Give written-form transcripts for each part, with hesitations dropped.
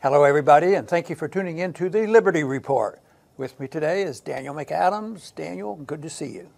Hello, everybody, and thank you for tuning in to the Liberty Report. With me today is Daniel McAdams. Daniel, good to see you.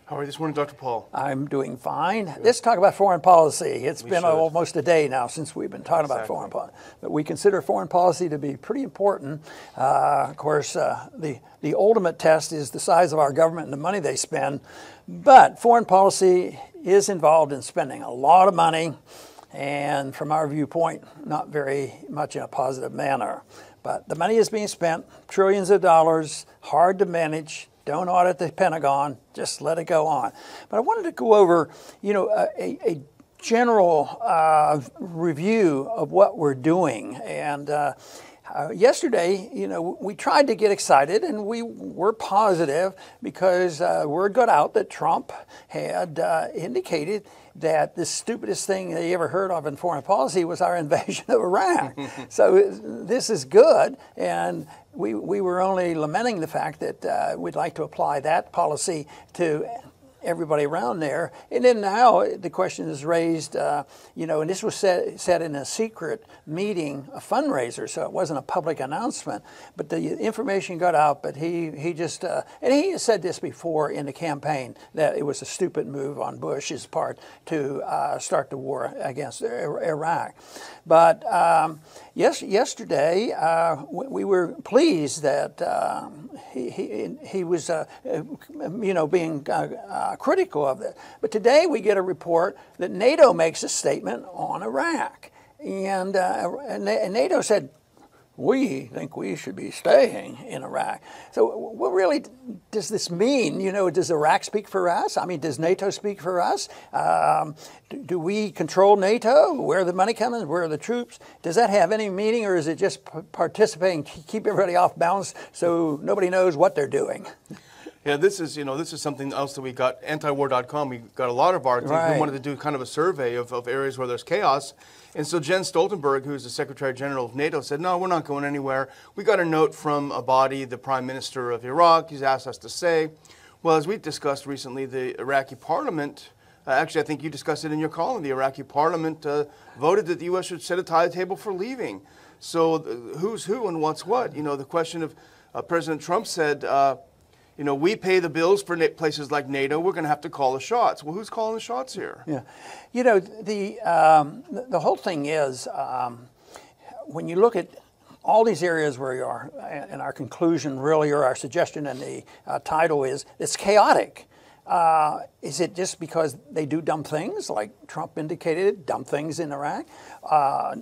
How are you this morning, Dr. Paul? I'm doing fine. Good. Let's talk about foreign policy. It's been almost a day now since we've been talking about foreign policy. But we consider foreign policy to be pretty important. Of course, the ultimate test is the size of our government and the money they spend. But foreign policy is involved in spending a lot of money, and from our viewpoint, not very much in a positive manner. But the money is being spent, trillions of dollars, hard to manage. Don't audit the Pentagon, just let it go on. But I wanted to go over, a general review of what we're doing. And yesterday, we tried to get excited, and we were positive because word got out that Trump had indicated that the stupidest thing they ever heard of in foreign policy was our invasion of Iraq. So this is good, and we were only lamenting the fact that we'd like to apply that policy to everybody around there. And then now the question is raised, and this was said in a secret meeting, a fundraiser, so it wasn't a public announcement, but the information got out, but he just, and he said this before in the campaign, that it was a stupid move on Bush's part to start the war against Iraq. But yesterday, we were pleased that he was, being critical of it. But today we get a report that NATO makes a statement on Iraq. And NATO said, we think we should be staying in Iraq. So what really does this mean? Does Iraq speak for us? I mean, does NATO speak for us? Do we control NATO? Where the money comes? Where are the troops? Does that have any meaning, or is it just participating, keep everybody off balance so nobody knows what they're doing? Yeah, this is something else that we got, antiwar.com. We got a lot of articles. Right. We wanted to do kind of a survey of areas where there's chaos. And so Jens Stoltenberg, who's the Secretary General of NATO, said, no, we're not going anywhere. We got a note from Abadi, the Prime Minister of Iraq. He's asked us to say, well, as we discussed recently, the Iraqi Parliament, actually, I think you discussed it in your column, the Iraqi Parliament voted that the U.S. should set a timetable for leaving. So who's who and what's what? The question of President Trump said, we pay the bills for places like NATO. We're going to have to call the shots. Well, who's calling the shots here? Yeah, the whole thing is when you look at all these areas where you are, and our conclusion really, or our suggestion in the title is, it's chaotic. Is it just because they do dumb things, like Trump indicated, dumb things in Iraq?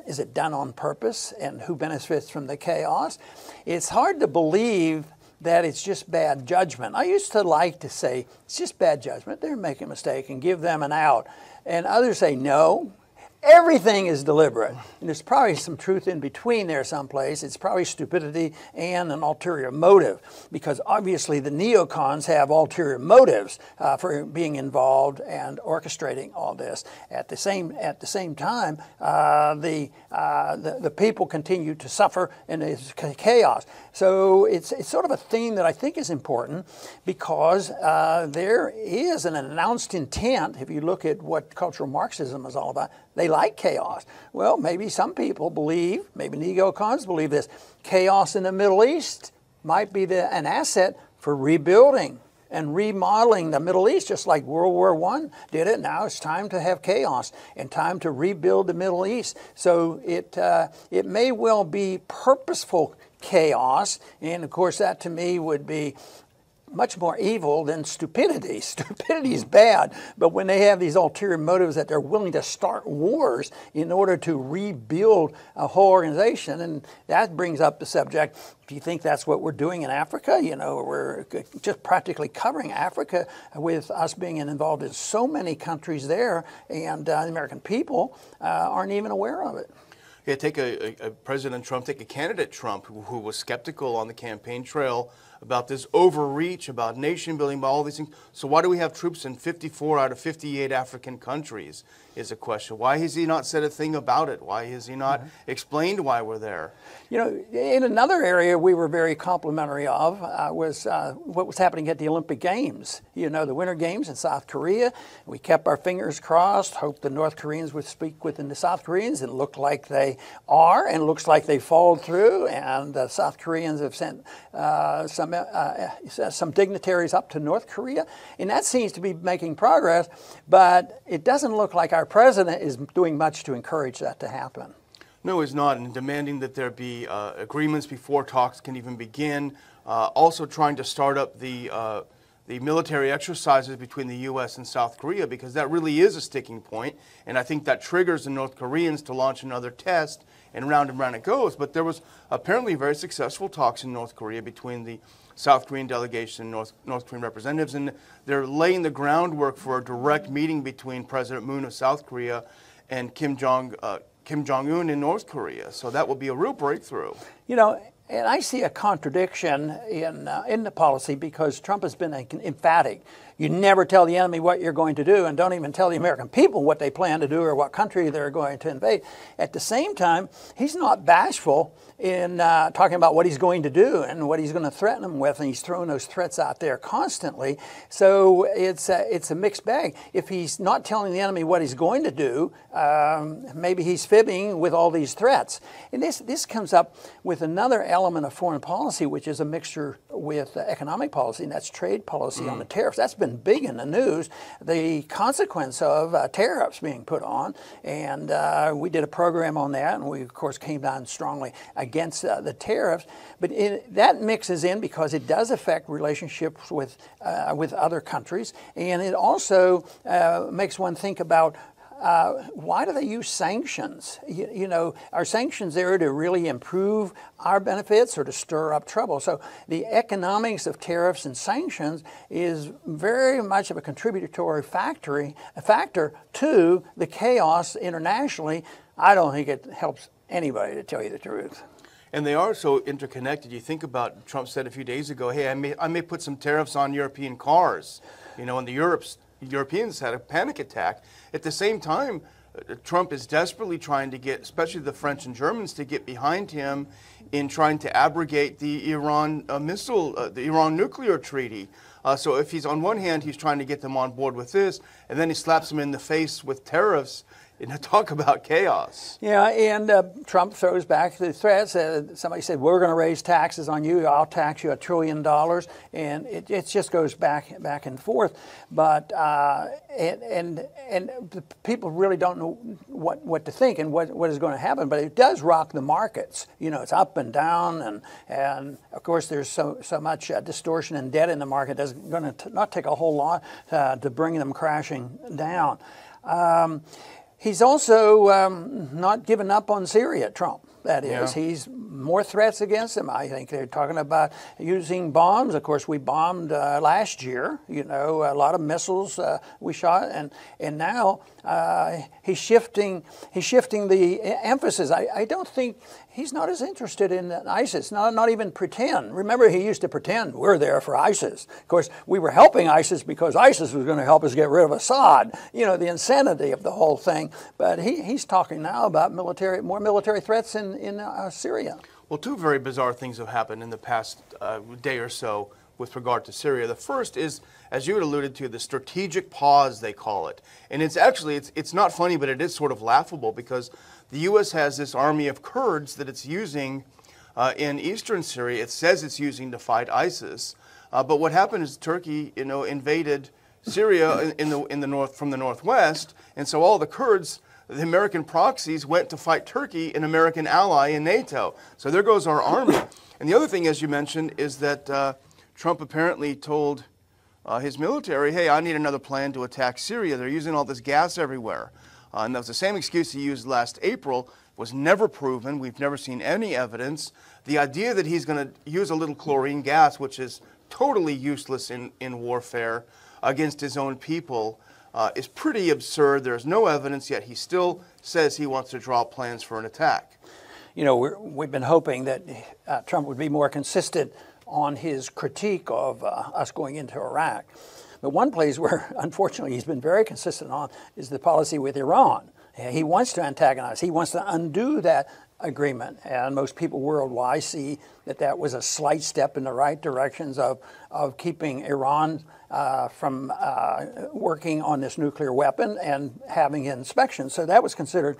Is it done on purpose, and who benefits from the chaos? It's hard to believe that it's just bad judgment. I used to like to say, it's just bad judgment. They're making a mistake, and give them an out. And others say, no, everything is deliberate. And there's probably some truth in between there someplace. It's probably stupidity and an ulterior motive, because obviously the neocons have ulterior motives for being involved and orchestrating all this. At the same time, the people continue to suffer in this chaos. So it's sort of a theme that I think is important, because there is an announced intent. If you look at what cultural Marxism is all about, they like chaos. Well, maybe some people believe, maybe neocons believe this, chaos in the Middle East might be an asset for rebuilding and remodeling the Middle East, just like World War I did it. Now it's time to have chaos and time to rebuild the Middle East. So it may well be purposeful chaos, and of course that to me would be much more evil than stupidity. Stupidity is bad, but when they have these ulterior motives that they're willing to start wars in order to rebuild a whole organization, and that brings up the subject, do you think that's what we're doing in Africa? We're just practically covering Africa with us being involved in so many countries there, and the American people aren't even aware of it. Yeah, take a President Trump, take a candidate Trump who was skeptical on the campaign trail about this overreach, about nation building, about all these things. So why do we have troops in 54 out of 58 African countries is a question. Why has he not said a thing about it? Why has he not explained why we're there? You know, in another area we were very complimentary of was what was happening at the Olympic Games. You know, the Winter Games in South Korea. We kept our fingers crossed, hoped the North Koreans would speak with the South Koreans. It looked like they are, and it looks like they followed through. And the South Koreans have sent some dignitaries up to North Korea, and that seems to be making progress. But it doesn't look like our president is doing much to encourage that to happen. No, he's not, and demanding that there be agreements before talks can even begin. Also trying to start up the military exercises between the U.S. and South Korea, because that really is a sticking point, and I think that triggers the North Koreans to launch another test, and round it goes. But there was apparently very successful talks in North Korea between the South Korean delegation and North Korean representatives, and they're laying the groundwork for a direct meeting between President Moon of South Korea and Kim Jong-un in North Korea. So that will be a real breakthrough. You know, and I see a contradiction in the policy, because Trump has been emphatic. You never tell the enemy what you're going to do, and don't even tell the American people what they plan to do or what country they're going to invade. At the same time, he's not bashful in talking about what he's going to do and what he's going to threaten them with, and he's throwing those threats out there constantly. So it's a mixed bag. If he's not telling the enemy what he's going to do, maybe he's fibbing with all these threats. And this comes up with another element of foreign policy, which is a mixture with economic policy, and that's trade policy on the tariffs. That's been big in the news, the consequence of tariffs being put on, and we did a program on that, and we of course came down strongly against the tariffs. But that mixes in because it does affect relationships with other countries, and it also makes one think about why do they use sanctions? You know, are sanctions there to really improve our benefits or to stir up trouble? So the economics of tariffs and sanctions is very much of a contributory factor to the chaos internationally. I don't think it helps anybody, to tell you the truth. And they are so interconnected. You think about, Trump said a few days ago, hey, I may put some tariffs on European cars, you know, and the Europeans had a panic attack. At the same time, Trump is desperately trying to get, especially the French and Germans, to get behind him in trying to abrogate the Iran the Iran nuclear treaty. So if he's on one hand, he's trying to get them on board with this, and then he slaps them in the face with tariffs. Talk about chaos. Yeah, and Trump throws back the threats. Somebody said, we're going to raise taxes on you. I'll tax you $1 trillion. And it just goes back and forth. But and the people really don't know what to think and what is going to happen. But it does rock the markets. You know, it's up and down. And of course, there's so much distortion and debt in the market. It's going to not take a whole lot to bring them crashing down. He's also not given up on Syria, Trump. That is, yeah. He's more threats against him. I think they're talking about using bombs. Of course, we bombed last year. You know, a lot of missiles we shot, and now he's shifting the emphasis. I don't think he's not as interested in ISIS. Not even pretend. Remember, he used to pretend we're there for ISIS. Of course, we were helping ISIS because ISIS was going to help us get rid of Assad. You know, the insanity of the whole thing. But he's talking now about more military threats in Syria. Well, two very bizarre things have happened in the past day or so with regard to Syria. The first is, as you had alluded to, the strategic pause, they call it. And it's actually, it's not funny, but it is sort of laughable, because the U.S. has this army of Kurds that it's using in eastern Syria. It says it's using to fight ISIS. But what happened is Turkey, you know, invaded Syria in the north, from the northwest, and so all the Kurds, the American proxies, went to fight Turkey, an American ally in NATO. So there goes our army. And the other thing, as you mentioned, is that Trump apparently told his military, hey, I need another plan to attack Syria. They're using all this gas everywhere. And that was the same excuse he used last April, was never proven. We've never seen any evidence. The idea that he's going to use a little chlorine gas, which is totally useless in warfare against his own people, is pretty absurd. There's no evidence, yet he still says he wants to draw plans for an attack. You know, we've been hoping that Trump would be more consistent on his critique of us going into Iraq. But one place where, unfortunately, he's been very consistent on is the policy with Iran. He wants to antagonize. He wants to undo that agreement. And most people worldwide see that that was a slight step in the right directions of keeping Iran from working on this nuclear weapon and having inspections. So that was considered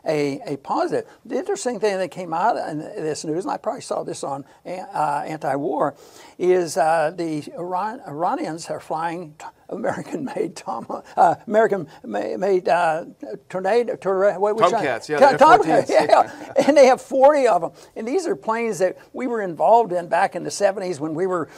a positive. The interesting thing that came out in this news, and I probably saw this on Anti-War, is the Iranians are flying American-made Tomcats, yeah, F-14s. Yeah, and they have 40 of them. And these are planes that we were involved in back in the 70s when we were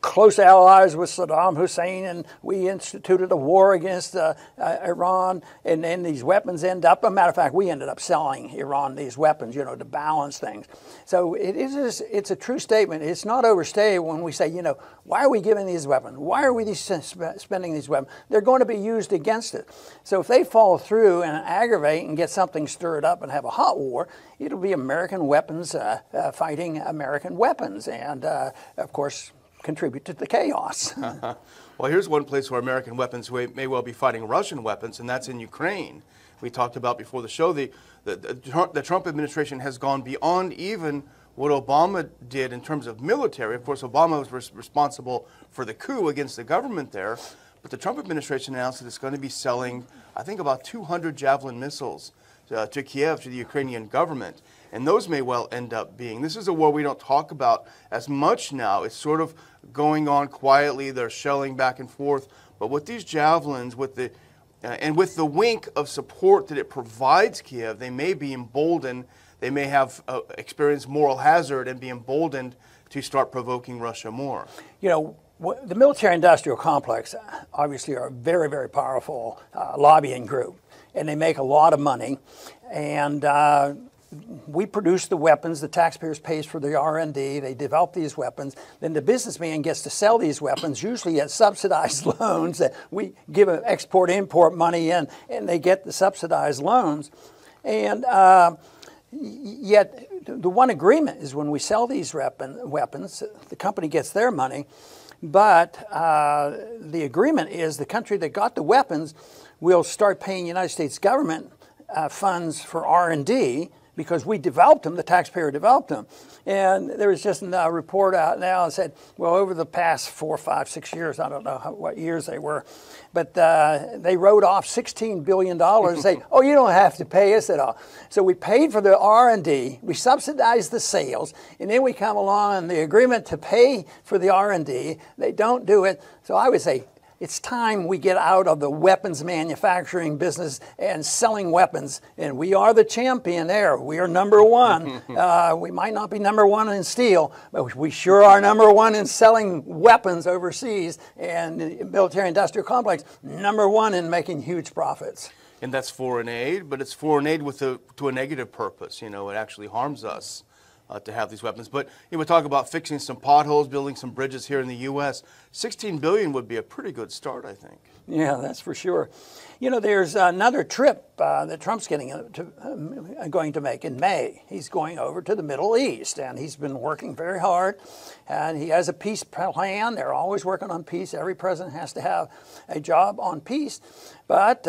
close allies with Saddam Hussein, and we instituted a war against Iran, and then these weapons end up, as a matter of fact, we ended up selling Iran these weapons, you know, to balance things. So it's a true statement. It's not overstated when we say, you know, why are we giving these weapons? Why are we spending these weapons? They're going to be used against it. So if they fall through and aggravate and get something stirred up and have a hot war, it'll be American weapons fighting American weapons, and of course, contribute to the chaos. Well, here's one place where American weapons may well be fighting Russian weapons, and that's in Ukraine. We talked about before the show, the Trump administration has gone beyond even what Obama did in terms of military. Of course, Obama was responsible for the coup against the government there, but the Trump administration announced that it's going to be selling, I think, about 200 Javelin missiles to Kiev, to the Ukrainian government. And those may well end up being. This is a war we don't talk about as much now. It's sort of going on quietly. They're shelling back and forth. But with these javelins, and with the wink of support that it provides Kiev, they may be emboldened. They may have experienced moral hazard and be emboldened to start provoking Russia more. You know, the military-industrial complex obviously are a very, very powerful lobbying group, and they make a lot of money. And we produce the weapons, the taxpayers pays for the R&D, they develop these weapons, then the businessman gets to sell these weapons, usually at subsidized loans that we give them export-import money in, and they get the subsidized loans. And yet the one agreement is when we sell these weapons, the company gets their money, but the agreement is the country that got the weapons will start paying the United States government funds for R&D, because we developed them, the taxpayer developed them. And there was just a report out now that said, well, over the past 4, 5, 6 years, I don't know what years they were, but they wrote off $16 billion and say, oh, you don't have to pay us at all. So we paid for the R&D, we subsidized the sales, and then we come along and the agreement to pay for the R&D, they don't do it. So I would say, it's time we get out of the weapons manufacturing business and selling weapons. And we are the champion there. We are number one. We might not be number one in steel, but we sure are number one in selling weapons overseas. And the military-industrial complex, number one in making huge profits. And that's foreign aid, but it's foreign aid to a negative purpose. You know, it actually harms us to have these weapons. But we talk about fixing some potholes, building some bridges here in the U.S. $16 billion would be a pretty good start, I think. Yeah, that's for sure. You know, there's another trip that Trump's going to make in May. He's going over to the Middle East, and he's been working very hard, and he has a peace plan. They're always working on peace. Every president has to have a job on peace. But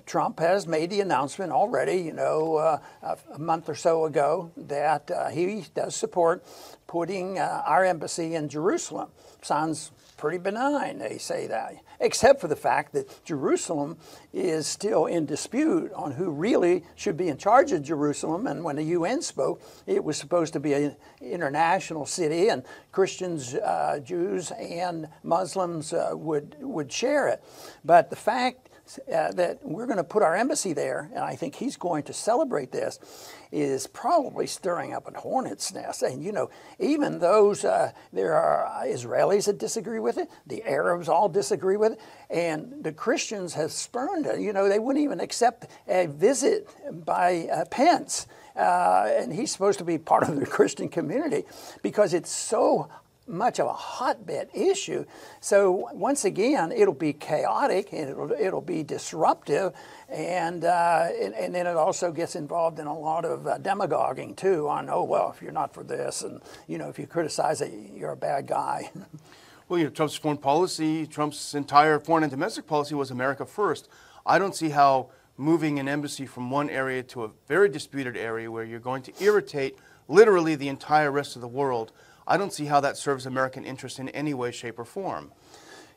Trump has made the announcement already, you know, a month or so ago, that he does support putting our embassy in Jerusalem. Sounds pretty benign, they say that, except for the fact that Jerusalem is still in dispute on who really should be in charge of Jerusalem. And when the UN spoke, it was supposed to be an international city, and Christians, Jews, and Muslims would share it. But the fact that we're going to put our embassy there, and I think he's going to celebrate this, is probably stirring up a hornet's nest. And, you know, even those, there are Israelis that disagree with it, the Arabs all disagree with it, and the Christians have spurned it. You know, they wouldn't even accept a visit by Pence, and he's supposed to be part of the Christian community, because it's so much of a hotbed issue. So once again, it'll be chaotic and it'll be disruptive, and then it also gets involved in a lot of demagoguing too. On, oh well, if you're not for this, and if you criticize it, you're a bad guy. Well, Trump's foreign policy, Trump's entire foreign and domestic policy was America first. I don't see how moving an embassy from one area to a very disputed area where you're going to irritate literally the entire rest of the world, I don't see how that serves American interest in any way, shape, or form.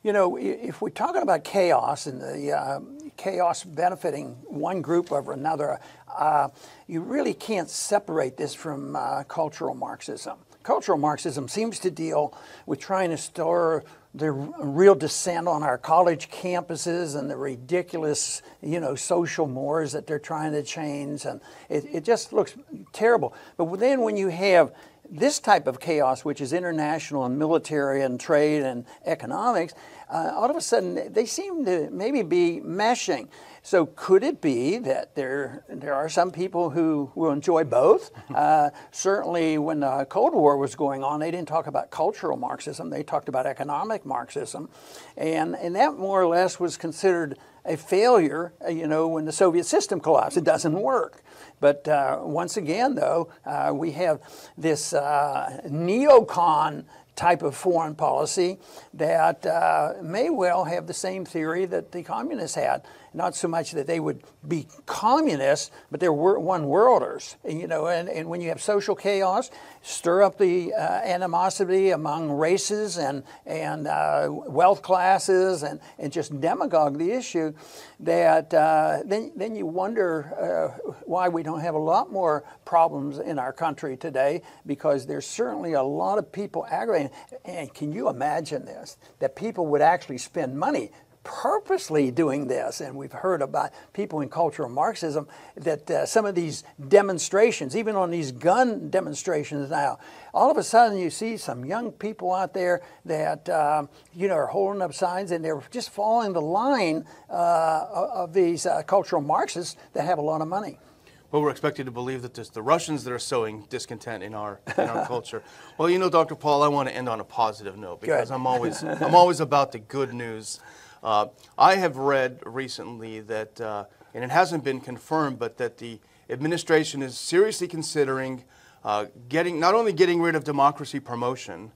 If we're talking about chaos and the chaos benefiting one group over another, you really can't separate this from cultural Marxism. Cultural Marxism seems to deal with trying to stir the real dissent on our college campuses and the ridiculous, social mores that they're trying to change, and it just looks terrible. But then when you have this type of chaos, which is international and military and trade and economics, all of a sudden they seem to maybe be meshing. So could it be that there are some people who will enjoy both? Certainly when the Cold War was going on, they didn't talk about cultural Marxism, they talked about economic Marxism. And that more or less was considered a failure, when the Soviet system collapsed. It doesn't work. But once again, though, we have this neocon type of foreign policy that may well have the same theory that the communists had. Not so much that they would be communists, but they're one-worlders. And when you have social chaos, stir up the animosity among races and wealth classes and just demagogue the issue, that then you wonder why we don't have a lot more problems in our country today, because there's certainly a lot of people aggravating. And can you imagine this, that people would actually spend money purposely doing this? And we've heard about people in cultural Marxism that some of these demonstrations, even on these gun demonstrations now, all of a sudden you see some young people out there that are holding up signs, and they're just following the line of these cultural Marxists that have a lot of money. Well, we're expected to believe that it's the Russians that are sowing discontent in our culture. Well, Dr. Paul, I want to end on a positive note, because I'm always about the good news. I have read recently that, and it hasn't been confirmed, but that the administration is seriously considering not only getting rid of democracy promotion,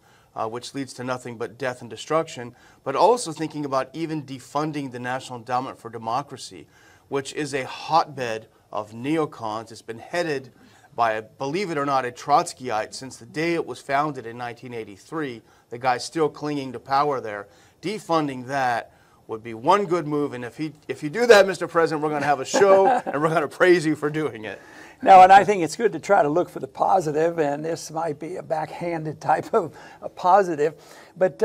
which leads to nothing but death and destruction, but also thinking about even defunding the National Endowment for Democracy, which is a hotbed of neocons. It's been headed by, believe it or not, a Trotskyite since the day it was founded in 1983. The guy's still clinging to power there. Defunding that would be one good move, and if you do that, Mr. President, we're going to have a show and we're going to praise you for doing it. No, and I think it's good to try to look for the positive, and this might be a backhanded type of a positive. But,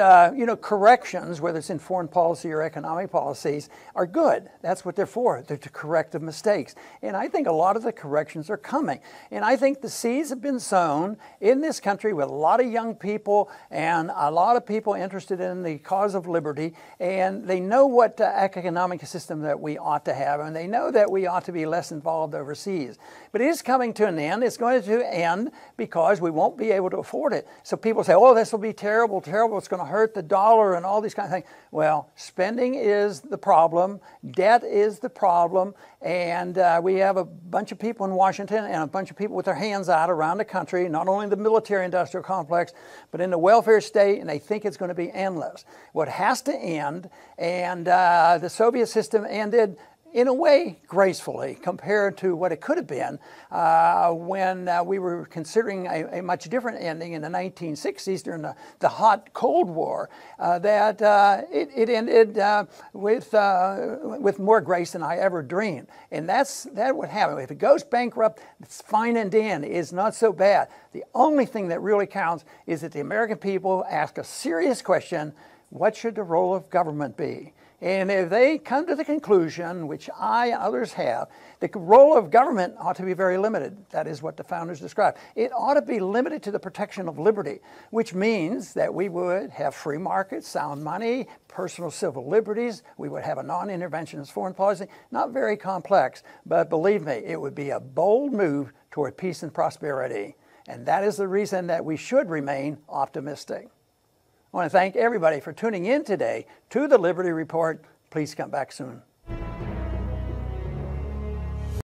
corrections, whether it's in foreign policy or economic policies, are good. That's what they're for. They're to correct the mistakes. And I think a lot of the corrections are coming. And I think the seeds have been sown in this country with a lot of young people and a lot of people interested in the cause of liberty. And they know what economic system that we ought to have, and they know that we ought to be less involved overseas. But it is coming to an end. It's going to end because we won't be able to afford it. So people say, oh, this will be terrible, terrible. It's going to hurt the dollar and all these kind of things. Well, spending is the problem. Debt is the problem. And we have a bunch of people in Washington and a bunch of people with their hands out around the country, not only in the military-industrial complex, but in the welfare state, and they think it's going to be endless. What has to end, and the Soviet system ended in a way gracefully compared to what it could have been when we were considering a much different ending in the 1960s during the hot Cold War, that it ended with more grace than I ever dreamed. And that would happen. If it goes bankrupt, it's fine and dandy. It's not so bad. The only thing that really counts is that the American people ask a serious question: what should the role of government be? And if they come to the conclusion, which I and others have, the role of government ought to be very limited. That is what the founders described. It ought to be limited to the protection of liberty, which means that we would have free markets, sound money, personal civil liberties. We would have a non-interventionist foreign policy. Not very complex, but believe me, it would be a bold move toward peace and prosperity. And that is the reason that we should remain optimistic. I want to thank everybody for tuning in today to the Liberty Report. Please come back soon.